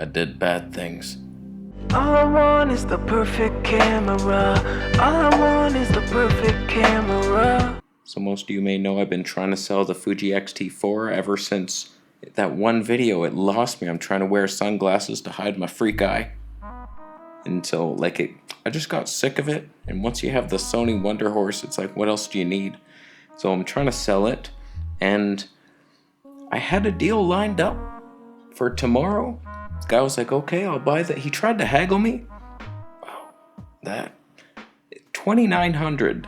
I did bad things. All I want is the perfect camera. All I want is the perfect camera. So most of you may know I've been trying to sell the Fuji X-T4 ever since that one video. It lost me. I'm trying to wear sunglasses to hide my freak eye. And so I just got sick of it. And once you have the Sony Wonder Horse, it's like, what else do you need? So I'm trying to sell it. And I had a deal lined up for tomorrow. This guy was like, okay, I'll buy that. He tried to haggle me. Wow, that $2,900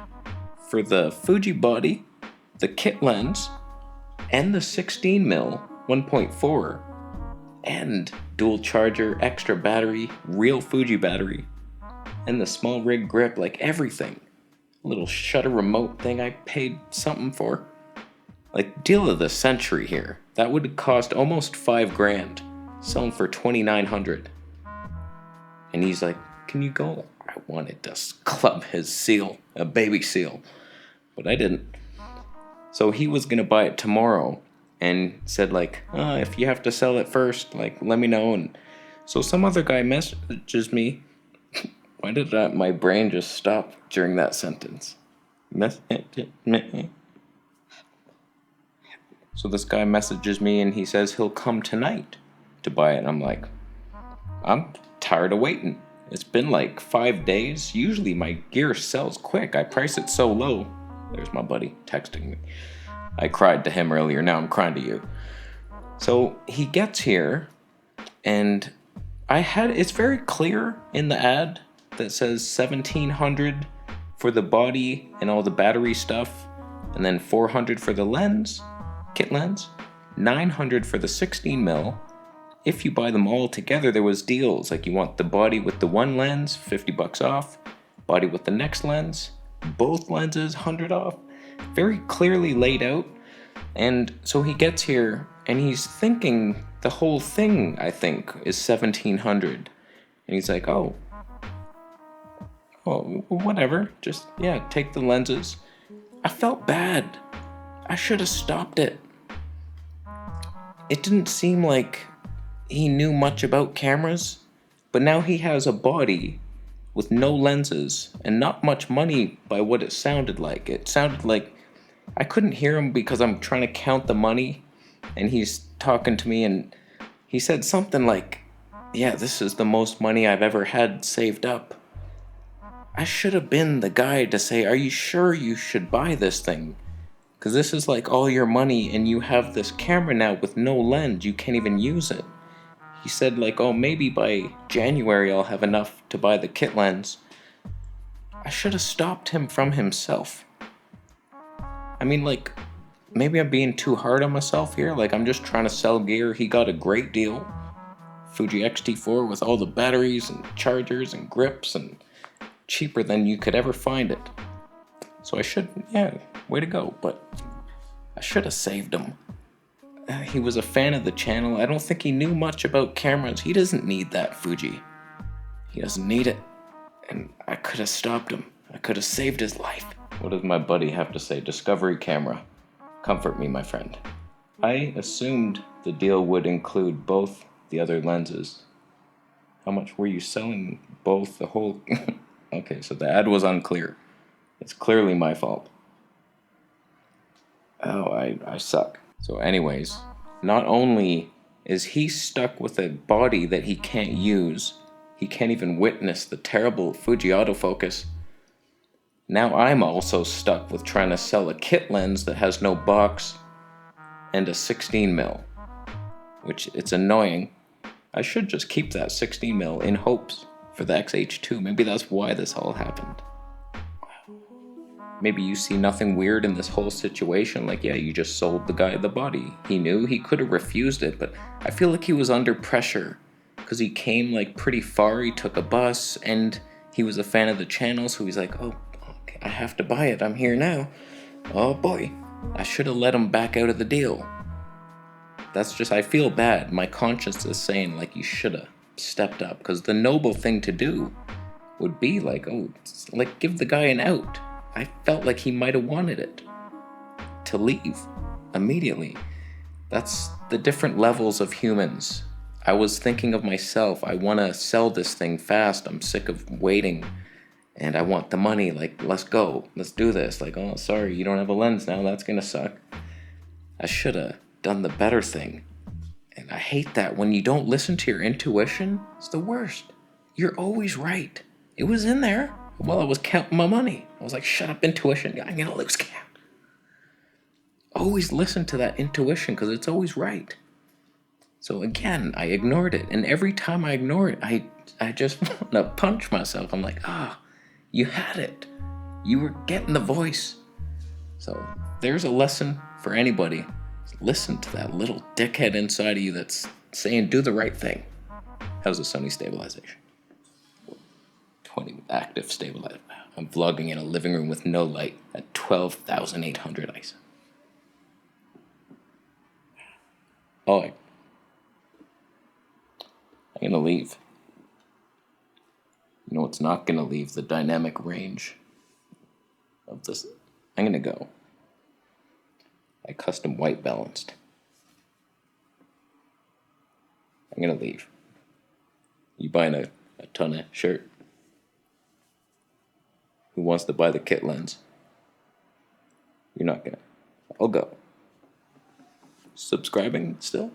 for the Fuji body, the kit lens, and the 16mm 1.4, and dual charger, extra battery, real Fuji battery, and the small rig grip, like everything. Little shutter remote thing I paid something for. Like, deal of the century here. That would cost almost $5,000. Selling for $2,900. And he's like, can you go? I wanted to club his seal, a baby seal, but I didn't. So he was gonna buy it tomorrow and said like, if you have to sell it first, like, let me know. And so some other guy messages me. Why did my brain just stop during that sentence? So this guy messages me and he says he'll come tonight to buy it. I'm like, I'm tired of waiting. It's been like 5 days. Usually my gear sells quick. I price it so low. There's my buddy texting me. I cried to him earlier. Now I'm crying to you. So he gets here and it's very clear in the ad that says $1,700 for the body and all the battery stuff, and then $400 for the lens, kit lens, $900 for the 16mm. If you buy them all together, there was deals. Like, you want the body with the one lens, $50 off. Body with the next lens, both lenses, $100 off. Very clearly laid out. And so he gets here, and he's thinking the whole thing, I think, is $1,700. And he's like, oh, whatever. Just, yeah, take the lenses. I felt bad. I should have stopped it. It didn't seem like he knew much about cameras, but now he has a body with no lenses and not much money by what it sounded like. It sounded like I couldn't hear him because I'm trying to count the money, and he's talking to me and he said something like, yeah, this is the most money I've ever had saved up. I should have been the guy to say, are you sure you should buy this thing? Because this is like all your money and you have this camera now with no lens. You can't even use it. He said like, oh, maybe by January I'll have enough to buy the kit lens. I should have stopped him from himself. I mean, like, maybe I'm being too hard on myself here. Like, I'm just trying to sell gear. He got a great deal. Fuji X-T4 with all the batteries and chargers and grips, and cheaper than you could ever find it. So I should, yeah, way to go. But I should have saved him. He was a fan of the channel. I don't think he knew much about cameras. He doesn't need that Fuji. He doesn't need it. And I could have stopped him. I could have saved his life. What does my buddy have to say? Discovery camera. Comfort me, my friend. I assumed the deal would include both the other lenses. How much were you selling both? The whole... Okay, so the ad was unclear. It's clearly my fault. Oh, I suck. So anyways, not only is he stuck with a body that he can't use, he can't even witness the terrible Fuji autofocus. Now I'm also stuck with trying to sell a kit lens that has no box and a 16mm, which it's annoying. I should just keep that 16mm in hopes for the XH2. Maybe that's why this all happened. Maybe you see nothing weird in this whole situation. Like, yeah, you just sold the guy the body. He knew he could have refused it, but I feel like he was under pressure because he came like pretty far. He took a bus and he was a fan of the channel, so he's like, oh, okay, I have to buy it. I'm here now. Oh boy, I should have let him back out of the deal. That's just, I feel bad. My conscience is saying like you should have stepped up, because the noble thing to do would be like, oh, like give the guy an out. I felt like he might have wanted it to leave immediately. That's the different levels of humans. I was thinking of myself. I want to sell this thing fast. I'm sick of waiting. And I want the money. Like, let's go. Let's do this. Like, oh, sorry, you don't have a lens now. That's going to suck. I should have done the better thing. And I hate that. When you don't listen to your intuition, it's the worst. You're always right. It was in there while I was counting my money. I was like, shut up, intuition. I'm going to lose count. Always listen to that intuition because it's always right. So again, I ignored it. And every time I ignore it, I just want to punch myself. I'm like, you had it. You were getting the voice. So there's a lesson for anybody. Listen to that little dickhead inside of you that's saying do the right thing. How's the Sony stabilization? 20 active stabilizer. I'm vlogging in a living room with no light at 12,800 ISO. Oh, I'm gonna leave. You know what's not gonna leave? The dynamic range of this. I'm gonna go. I custom white balanced. I'm gonna leave. You buying a ton of shirt? Who wants to buy the kit lens? You're not gonna. I'll go. Subscribing still?